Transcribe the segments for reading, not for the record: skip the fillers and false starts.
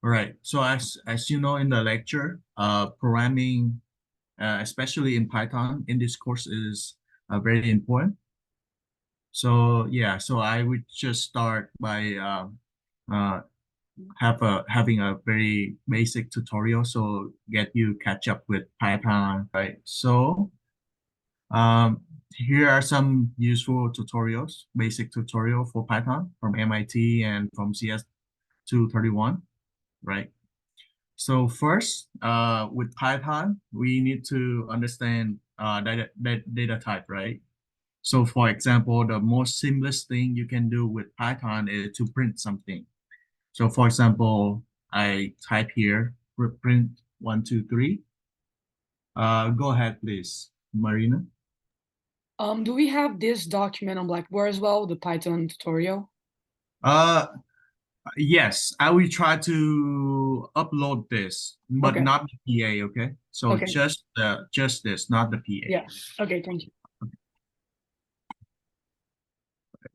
All right. So as you know in the lecture, programming, especially in Python, in this course is very important. So yeah, so I would just start by uh, having a very basic tutorial, so get you catch up with Python, right? So um, here are some useful tutorials, basic tutorial for Python from MIT and from CS 231, right? So first, with Python, we need to understand data type, right? So for example, the most simplest thing you can do with Python is to print something. So for example, I type here, print 123. Go ahead, please, Marina. Do we have this document on Blackboard as well, the Python tutorial? Uh, yes, I will try to upload this, but Okay. not the PA, okay? So Okay. just this, not the PA. Yeah. Okay, thank you.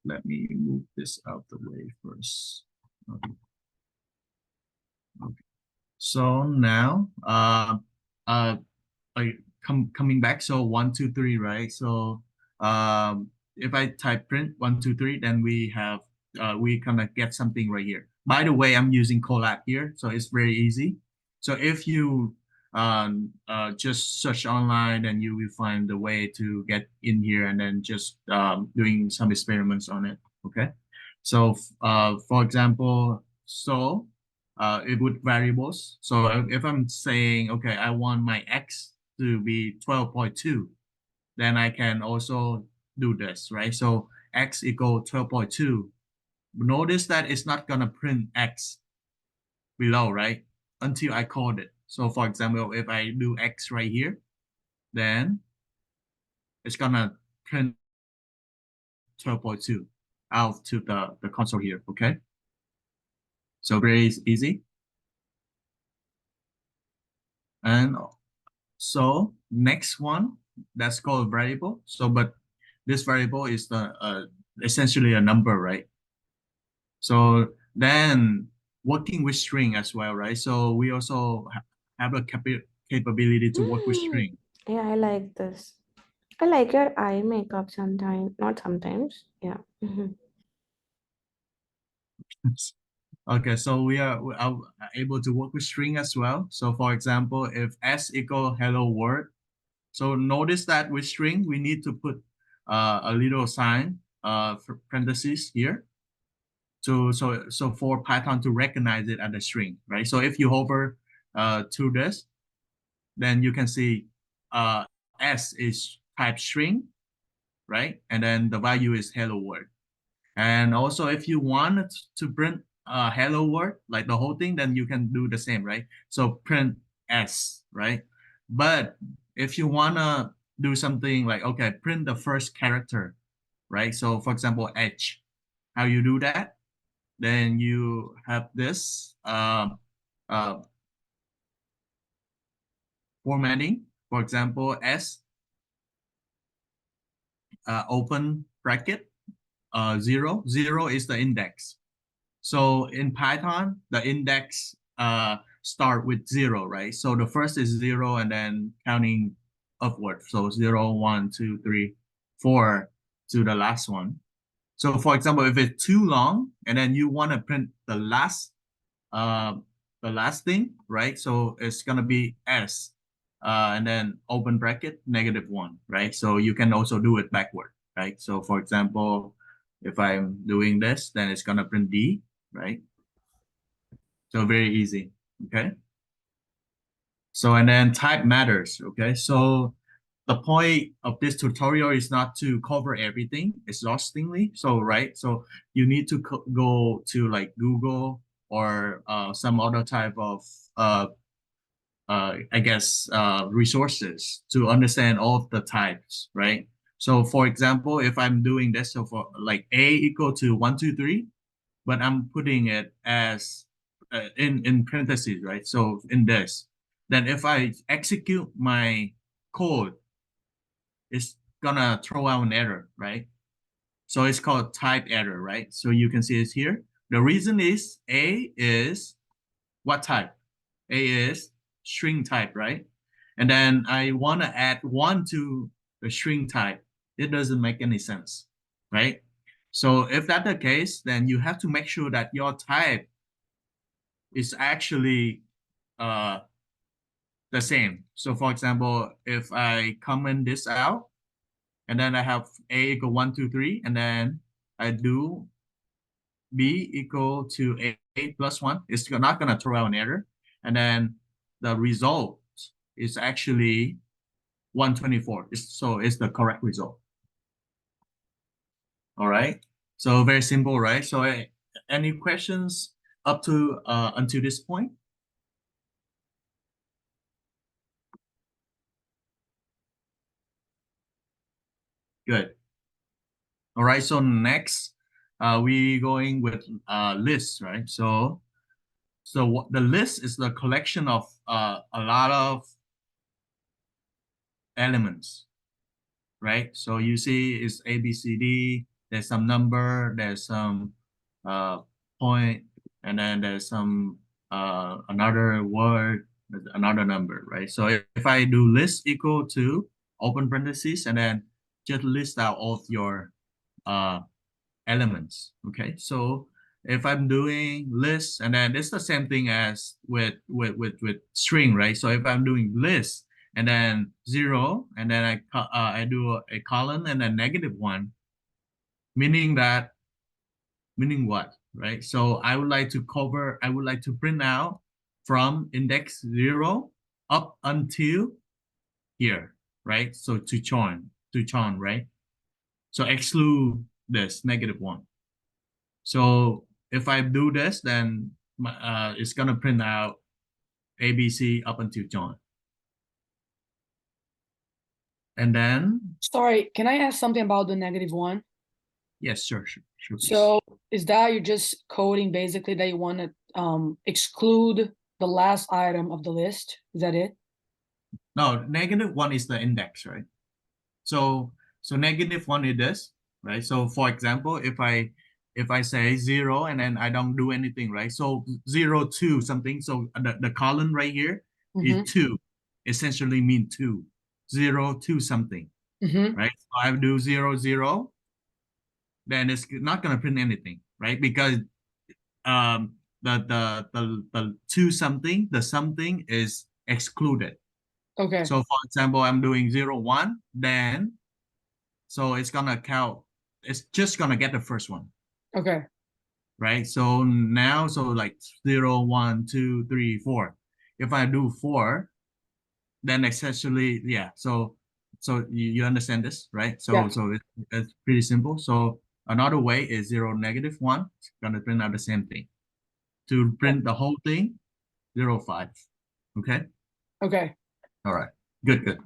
Let me move this out the way first. Okay. Okay. So now, uh, coming back. So 123, right? So, if I type print 123, then we kind of get something right here. By the way, I'm using Colab here, so it's very easy. So if you just search online, then you will find the way to get in here and then just doing some experiments on it. Okay. So, for example, it would variables. So if I'm saying, okay, I want my X to be 12.2, then I can also do this, right? So X equal 12.2. Notice that it's not gonna print X below, right? Until I code it. So for example, if I do X right here, then it's gonna print 12.2 out to the console here, okay? So very easy. And so next one, that's called variable. So, but this variable is the essentially a number, right? So then working with string as well, right? So we also have a capability to work with string. Yeah, I like this. I like your eye makeup sometimes, not sometimes. Yeah. Okay, so we are able to work with string as well. So for example, if s equal hello world, so notice that with string, we need to put a little sign, for parentheses here. So for Python to recognize it as a string, right? So if you hover to this, then you can see uh, s is type string, right? And then the value is hello world. And also, if you want to print hello world, like the whole thing, then you can do the same, right? So print s, right? But if you want to do something like, okay, print the first character, right? So for example, h, how you do that? Then you have this uh, formatting. For example, S, open bracket, 0. 0 is the index. So in Python, the index start with 0, right? So the first is 0 and then counting upward. So 0, 1, 2, 3, 4 to the last one. So for example, if it's too long and then you want to print uh, the last thing, right? So it's gonna be S, and then open bracket -1, right? So you can also do it backward, right? So for example, if I'm doing this, then it's gonna print D, right? So very easy, okay? So and then type matters, okay? So the point of this tutorial is not to cover everything exhaustingly. So, right, so you need to go to like Google or some other type of I guess resources to understand all of the types, right? So for example, if I'm doing this, so for like a equal to 123, but I'm putting it as in parentheses, right? So in this, then if I execute my code, it's gonna throw out an error, right? So it's called type error, right? So you can see it here. The reason is A is what type? A is string type, right? And then I want to add 1 to the string type. It doesn't make any sense, right? So if that's the case, then you have to make sure that your type is actually uh, the same. So for example, if I comment this out, and then I have A equal 1, 2, 3, and then I do B equal to A plus 1, it's not going to throw out an error. And then the result is actually 124. So it's the correct result. All right. So very simple, right? So any questions up to until this point? Good. All right. So next, we going with lists, right? So what the list is the collection of a lot of elements, right? So you see it's A, B, C, D. There's some number. There's some point, and then there's some another word, another number, right? So if I do list equal to open parentheses and then just list out all of your uh, elements. Okay, so if I'm doing list and then it's the same thing as with string, right? So if I'm doing list and then 0 and then I do a colon and then -1, meaning that meaning what, right? So I would like to print out from index 0 up until here, right? So to join, right? So exclude this -1. So if I do this, then it's gonna print out ABC up until John. And then, Sorry, can I ask something about the -1? yes, sure, please. So is that you're just coding basically that you want to exclude the last item of the list? Is that it? No, -1 is the index, right? So -1 is this, right? So for example, if I say 0 and then I don't do anything, right? So 0, 2 something. So the column right here is Mm-hmm. 2, essentially mean 2. 0, 2 something, Mm-hmm. right? So I do 0, 0, then it's not gonna print anything, right? Because um the 2 something, the something is excluded. Okay. So for example, I'm doing 0, 1, then so it's gonna count, it's just gonna get the first one, Okay. right? So now, so like 0, 1, 2, 3, 4. If I do 4, then essentially, yeah. So you understand this, right? Yeah. So it's pretty simple. So another way is 0, -1. It's gonna print out the same thing. To print the whole thing, 0, 5. Okay. Okay. All right. Good.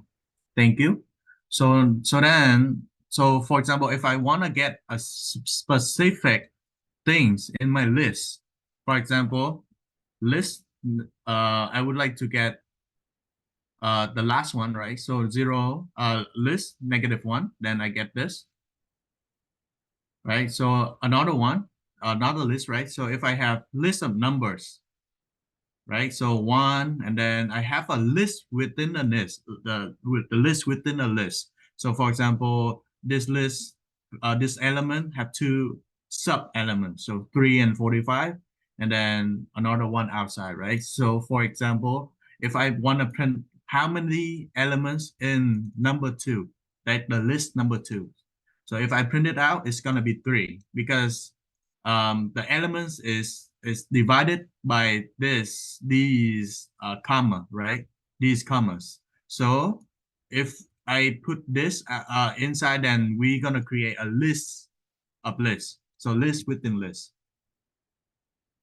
Thank you. So for example, if I want to get a specific things in my list, for example, list, I would like to get the last one, right? So 0, list -1, then I get this, right? So another one, another list, right? So if I have list of numbers, right? So 1, and then I have a list within a list, with the list within a list. So for example, this list, this element have 2 sub elements, so 3 and 45, and then another one outside, right? So for example, if I want to print how many elements in number 2, like the list number 2. So if I print it out, it's gonna be 3 because the elements is divided by these comma, right? These commas. So if I put this inside, then we're gonna create a list of lists. So list within list,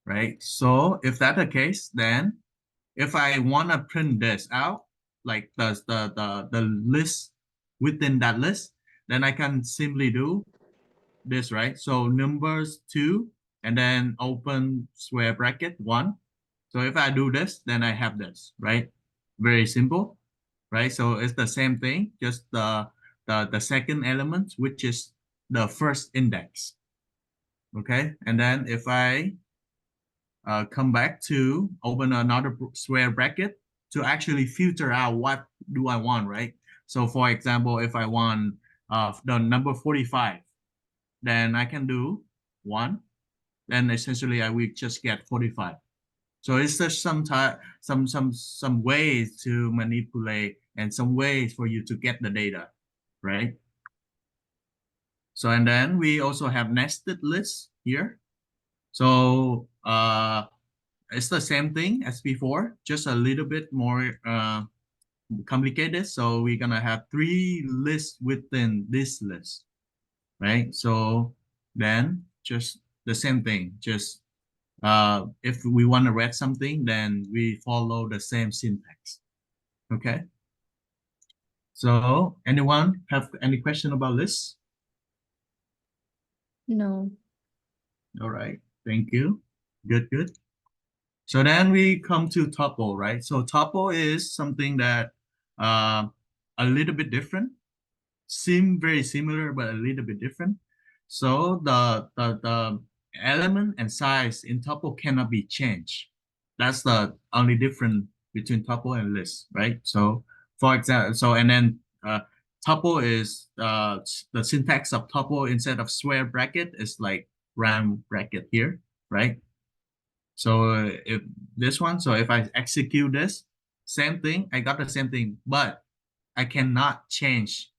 right? So if that's the case, then if I wanna print this out, like the list within that list, then I can simply do this, right? So numbers 2 and then open square bracket 1. So if I do this, then I have this, right? Very simple, right? So it's the same thing, just the second element, which is the first index. Okay, and then if I come back to open another square bracket to actually filter out what do I want, right? So for example, if I want the number 45, then I can do 1, then essentially I will just get 45. So it's just some ways to manipulate and some ways for you to get the data, right? So and then we also have nested lists here. So it's the same thing as before, just a little bit more complicated. So we're gonna have 3 lists within this list, right? So then just the same thing, just if we want to read something, then we follow the same syntax. Okay. So anyone have any question about this? No. All right. Thank you. Good, good. So then we come to tuple, right? So tuple is something that uh, a little bit different, seem very similar, but a little bit different. So the element and size in tuple cannot be changed. That's the only difference between tuple and list, right? So for example, so and then tuple is the syntax of tuple instead of square bracket is like round bracket here, right? So if this one, so if I execute this, same thing, I got the same thing, but I cannot change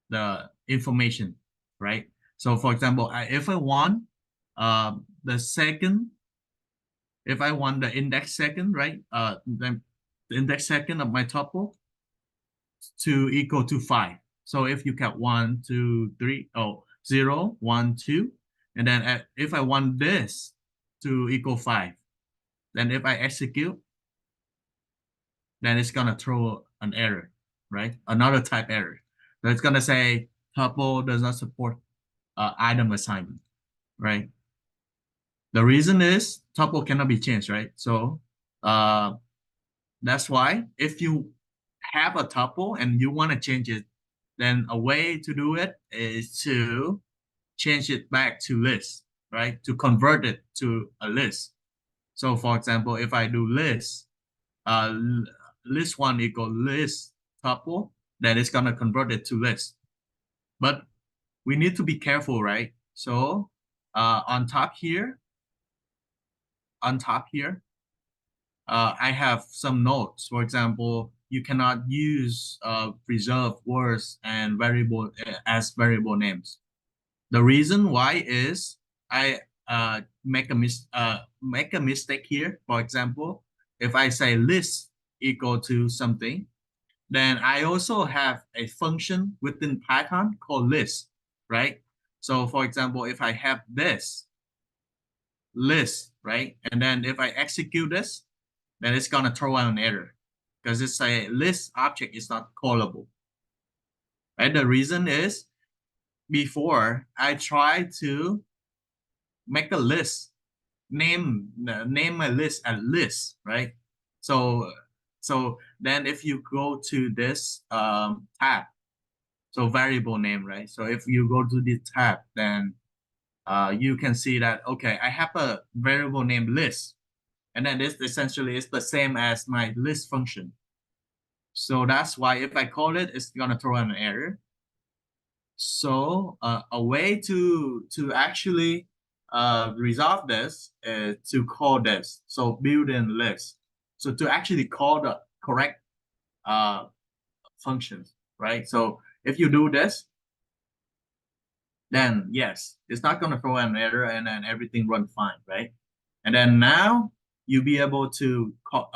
the information, right? So for example, if I want the second, if I want the index second, right? Then the index second of my tuple to equal to 5. So if you count 1, 2, 3, 0, 1, 2, and then if I want this to equal 5, then if I execute, then it's gonna throw an error, right? Another type error. So it's gonna say tuple does not support item assignment, right? The reason is tuple cannot be changed, right? So that's why if you have a tuple and you want to change it, then a way to do it is to change it back to list, right? To convert it to a list. So for example, if I do list, uh, list 1 equal list tuple, then it's gonna convert it to list. But we need to be careful, right? So on top here, I have some notes. For example, you cannot use reserved words and variable as variable names. The reason why is I make a mistake here. For example, if I say list equal to something, then I also have a function within Python called list, right? So for example, if I have this list, right? And then if I execute this, then it's gonna throw out an error because it's a list object is not callable. Right? The reason is before I try to make a list, name my list as list, right? So then if you go to this tab, so variable name, right? So if you go to this tab, then you can see that okay, I have a variable name list, and then this essentially is the same as my list function. So that's why if I call it, it's gonna throw an error. So a way to actually resolve this is to call this. So built-in list. So to actually call the correct functions, right? So if you do this, then yes, it's not gonna throw an error and then everything run fine, right? And then now you'll be able to call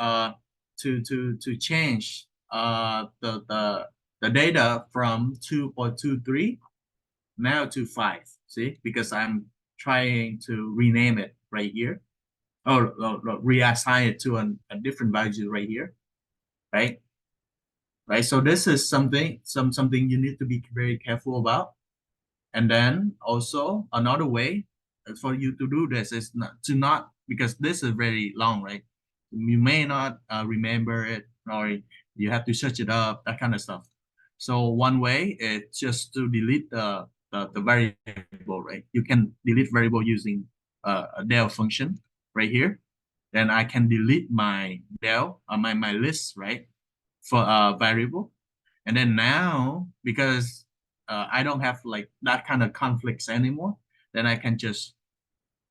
to change the data from 2.23 now to 5. See, because I'm trying to rename it right here, or reassign it to a different value right here, right? Right. So this is something you need to be very careful about. And then also another way for you to do this is not because this is very long, right? You may not remember it, or you have to search it up, that kind of stuff. So one way is just to delete the variable, right? You can delete variable using a del function right here. then I can delete my del my list, right, for a variable. And then now, because I don't have like that kind of conflicts anymore, then I can just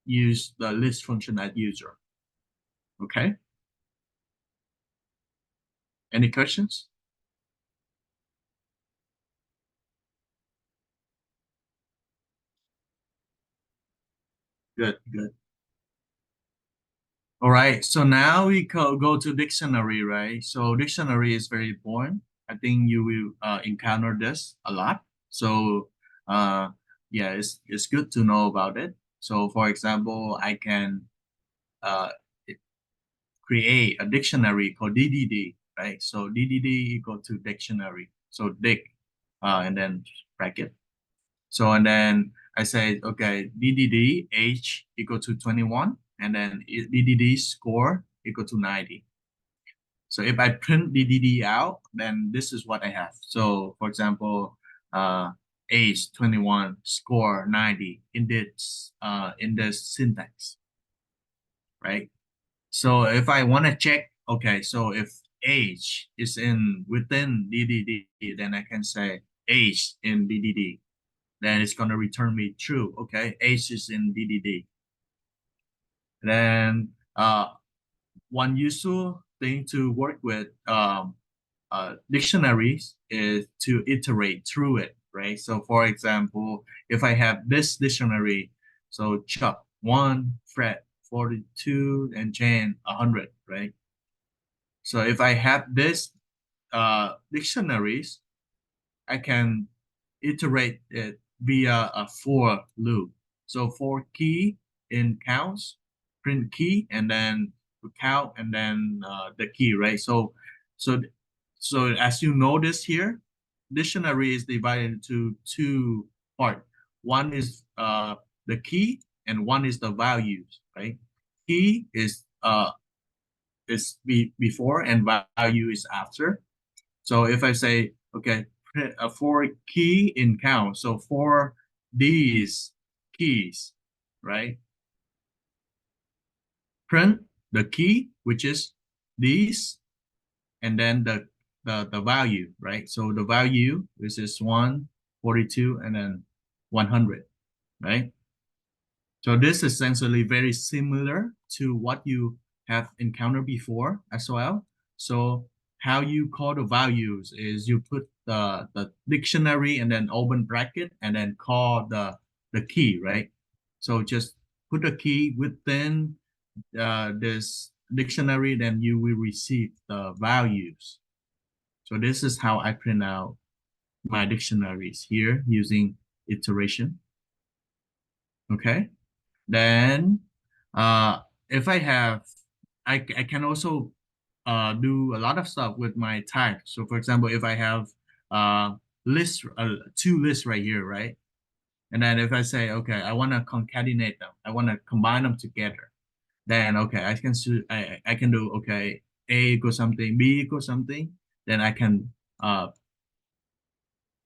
use the list function at user. Okay. Any questions? Good, good. All right, so now we go to dictionary, right? So dictionary is very important. I think you will encounter this a lot. So yeah, it's good to know about it. So for example, I can uh, create a dictionary called DDD, right? So DDD equal to dictionary. So dic, and then bracket. So and then I say, okay, DDD age equal to 21, and then DDD score equal to 90. So if I print DDD out, then this is what I have. So for example, age 21, score 90 in this syntax, right? So if I want to check, okay, so if age is in within DDD, then I can say age in DDD. Then it's going to return me true. Okay, age is in DDD. Then one useful thing to work with dictionaries is to iterate through it, right? So for example, if I have this dictionary, so Chuck 1, Fred 42, and Jane 100, right? So if I have this dictionaries, I can iterate it via a for loop. So for key in counts, print key, and then count, and then the key, right? So so as you notice here, dictionary is divided into two parts. One is the key, and one is the values, right? Key is before, and value is after. So if I say, okay, for key in count, so for these keys, right? Print the key, which is these, and then the value, right? So the value, which is 142, and then 100, right? So this is essentially very similar to what you have encountered before as well. So how you call the values is you put the dictionary and then open bracket and then call the key, right? So just put the key within this dictionary, then you will receive the values. So this is how I print out my dictionaries here using iteration. Okay. Then if I have, I can also do a lot of stuff with my type. So for example, if I have two lists right here, right? And then if I say, okay, I want to concatenate them, I want to combine them together, then okay, I can do, okay, A equals something, B equals something, then I can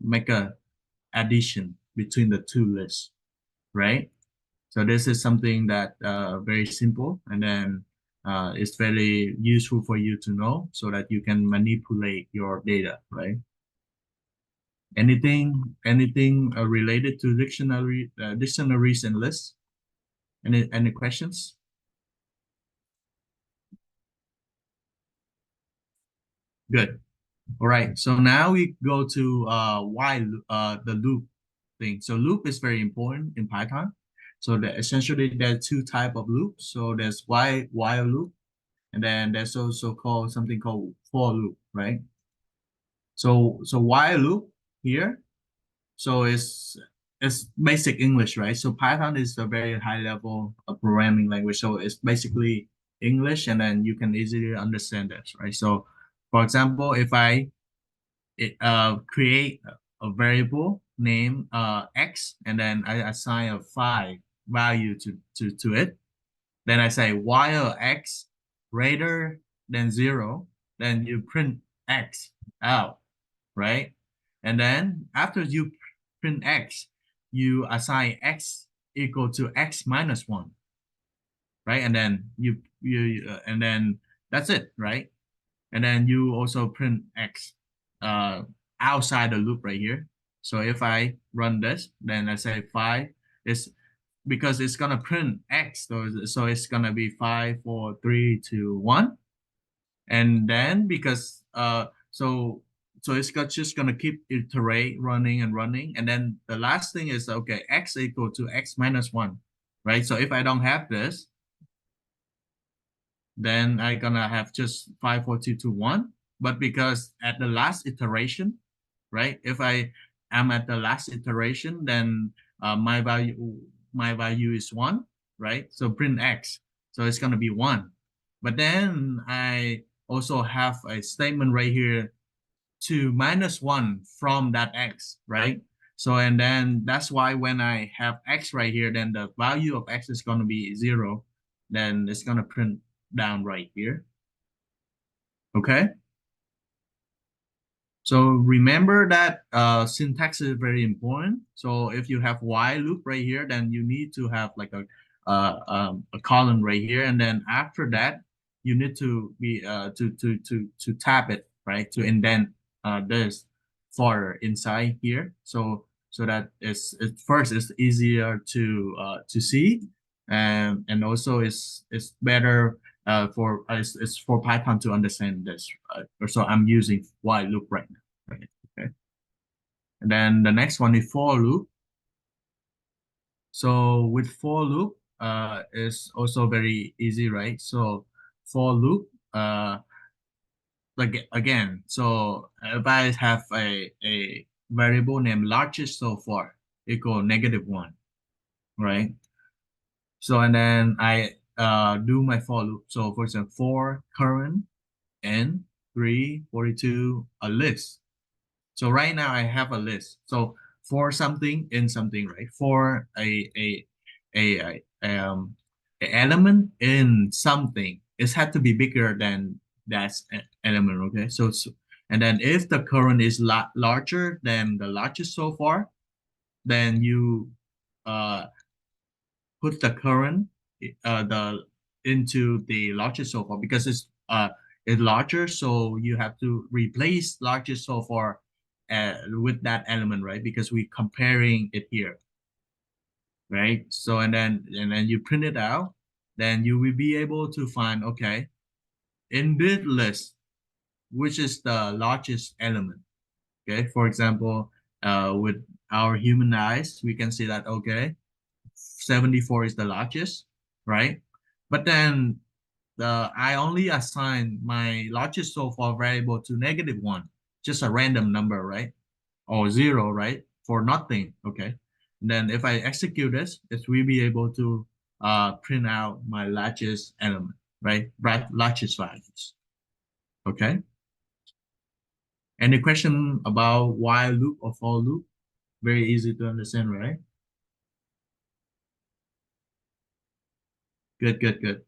make a addition between the two lists, right? So this is something that very simple, and then it's very useful for you to know so that you can manipulate your data, right? Anything related to dictionaries and lists? Any questions? Good. All right. So now we go to the loop thing. So loop is very important in Python. So essentially there are two type of loops. So there's while loop, and then there's also called something called for loop, right? So while loop here, so it's basic English, right? So Python is a very high level of programming language. So it's basically English, and then you can easily understand this, right? So for example, if I create a variable named x, and then I assign a 5 value to it, then I say while x greater than 0, then you print x out, right? And then after you print x, you assign x equal to x minus 1. right? And then and then that's it, right? And then you also print X outside the loop right here. So if I run this, then I say 5 is because it's gonna print X, so it's gonna be 5, 4, 3, 2, 1. And then because so it's just gonna keep iterate running and running. And then the last thing is okay, X equal to X minus 1, right? So if I don't have this, then I gonna have just 5, 4, 2, 2, 1. But because at the last iteration, right? If I am at the last iteration, then my value is 1, right? So print X. So it's gonna be 1. But then I also have a statement right here to minus 1 from that X, right? So and then that's why when I have X right here, then the value of X is gonna be 0. Then it's gonna print down right here. Okay. So remember that syntax is very important. So if you have while loop right here, then you need to have like a column right here, and then after that, you need to be to tap it, right, to indent this for inside here. So that first it's easier to see, and also it's better it's for Python to understand this. So I'm using while loop right now. Right? Okay. And then the next one is for loop. So with for loop, is also very easy, right? So for loop, like again, so if I have a variable named largest so far equal -1, right? So and then I do my for loop. So for example, for current n 342 a list. So right now I have a list. So for something in something, right? For a element in something, it had to be bigger than that element. Okay. So and then if the current is larger than the largest so far, then you uh put the current the into the largest so far because it's larger, so you have to replace largest so far with that element, right? Because we're comparing it here, right? So and then you print it out, then you will be able to find okay in this list which is the largest element. Okay, for example, with our human eyes, we can see that okay 74 is the largest, right? But then I only assign my largest so far variable to -1, just a random number, right? Or 0, right? For nothing, okay? And then if I execute this, it will be able to print out my largest element, right? Right, largest values, okay? Any question about while loop or for loop? Very easy to understand, right? Good, good, good.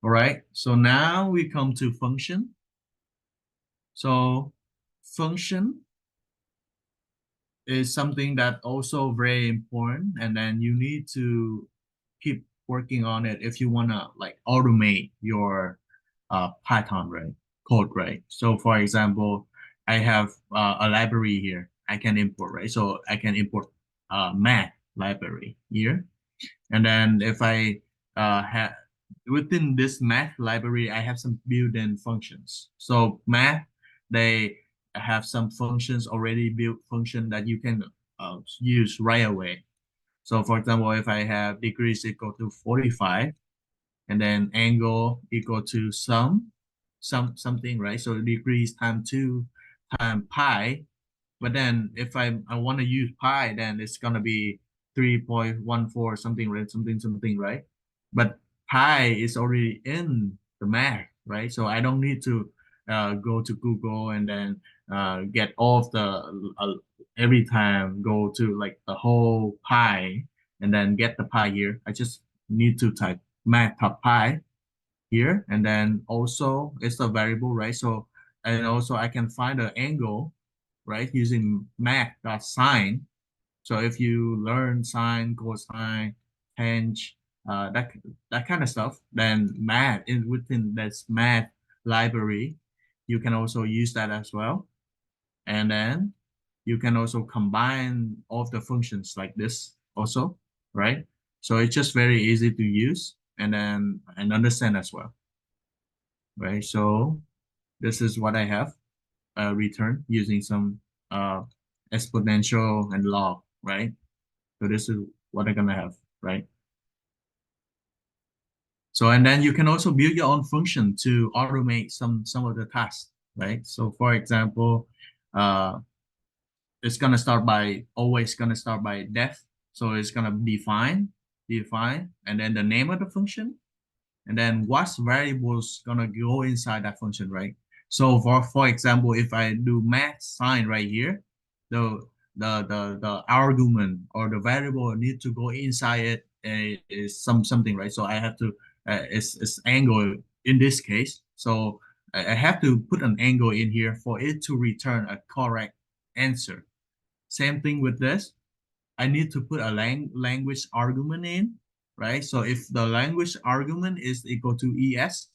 All right, so now we come to function. So function is something that also very important, and then you need to keep working on it if you wanna like automate your Python right code, right? So for example, I have a library here I can import, right? So I can import math library here. And then if I have within this math library, I have some built-in functions. So math, they have some functions already built function that you can use right away. So for example, if I have degrees equal to 45 and then angle equal to something, right? So degrees times 2 times pi, but then if I want to use pi, then it's gonna be 3.14 something, right? Something, right? But pi is already in the math, right? So I don't need to go to Google and then get all of the every time go to like the whole pi and then get the pi here. I just need to type math.pi here, and then also it's a variable, right? So and also I can find the angle, right, using math.sine. So if you learn sine, cosine, tangent, that kind of stuff. Then math within this math library, you can also use that as well. And then you can also combine all of the functions like this also, right? So it's just very easy to use and understand as well, right? So this is what I have return using some uh, exponential and log, right? So this is what I'm gonna have, right? So and then you can also build your own function to automate some of the tasks, right? So for example, uh, it's gonna start by always gonna start by def. So it's gonna define, and then the name of the function, and then what's variables gonna go inside that function, right? So for example, if I do math sign right here, the the argument or the variable need to go inside it is something, right? So I have to it's angle in this case. So I have to put an angle in here for it to return a correct answer. Same thing with this. I need to put a language argument in, right? So if the language argument is equal to ES,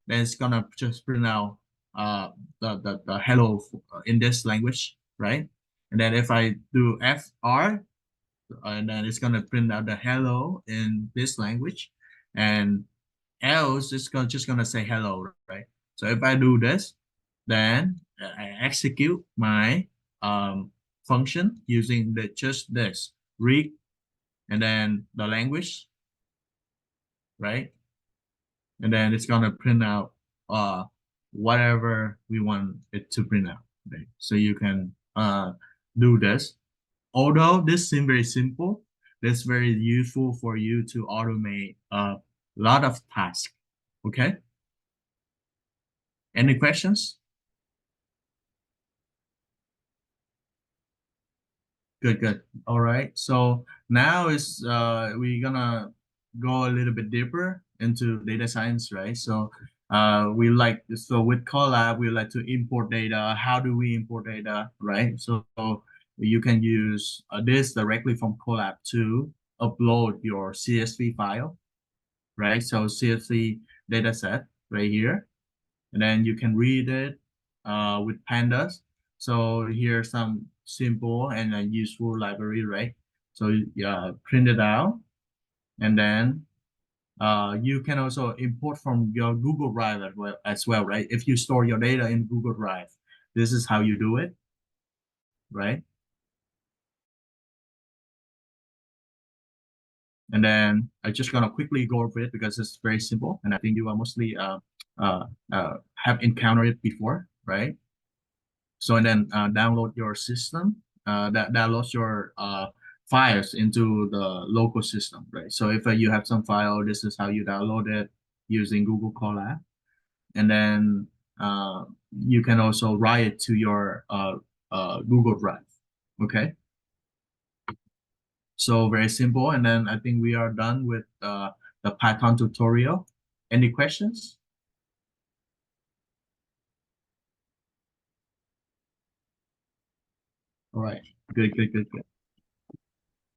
then it's gonna just print out the hello in this language, right? And then if I do FR, and then it's gonna print out the hello in this language, and else it's just gonna say hello, right? So if I do this, then I execute my function using just this read and then the language, right? And then it's gonna print out whatever we want it to print out, right? So you can do this. Although this seems very simple, it's very useful for you to automate a lot of tasks. Okay. Any questions? Good. All right. So now is we're gonna go a little bit deeper into data science, right? So with Colab we like to import data. How do we import data, right? So you can use this directly from Colab to upload your CSV file, right? So CSV data set right here, and then you can read it with pandas. So here's some simple and a useful library, right? So print it out, and then you can also import from your Google Drive as well, right? If you store your data in Google Drive, this is how you do it, right? And then I'm just gonna quickly go over it because it's very simple, and I think you are mostly have encountered it before, right? So and then download your system, that downloads your files into the local system, right? So if you have some file, this is how you download it using Google Colab. And then you can also write it to your Google Drive, okay? So very simple. And then I think we are done with the Python tutorial. Any questions? All right, good.